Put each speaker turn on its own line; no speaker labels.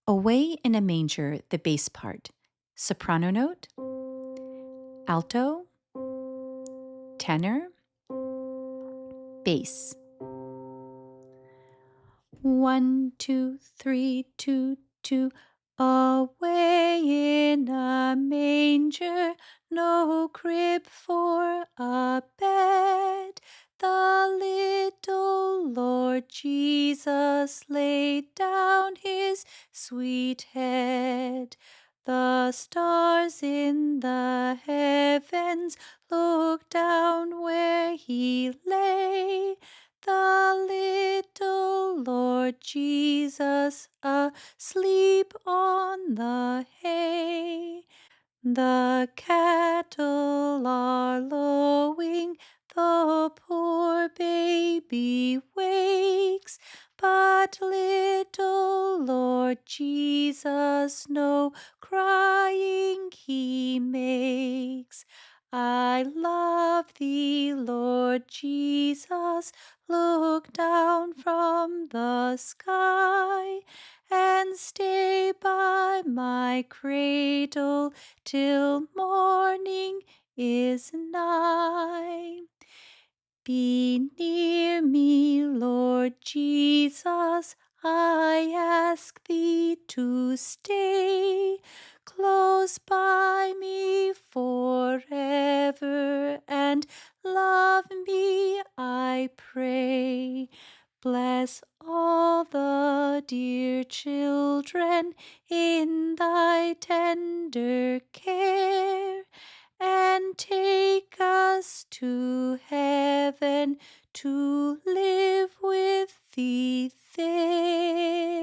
Away in a manger, the bass part. Soprano note, alto, tenor, bass. 1, 2, 3, 2, 2. Away in a manger, no crib for a bed. The little Lord Jesus laid down his sweet head. The stars in the heavens looked down where he lay. The little Lord Jesus asleep on the hay. The cattle are lowing, the poor baby wakes, but little Lord Jesus no crying he makes. I love thee, Lord Jesus, look down from the sky and stay by my cradle till morning is nigh. Be near me, Lord Jesus, I ask thee to stay close by me forever and love me, I pray. Bless all the dear children in thy tender care, and take us to heaven to live with thee there.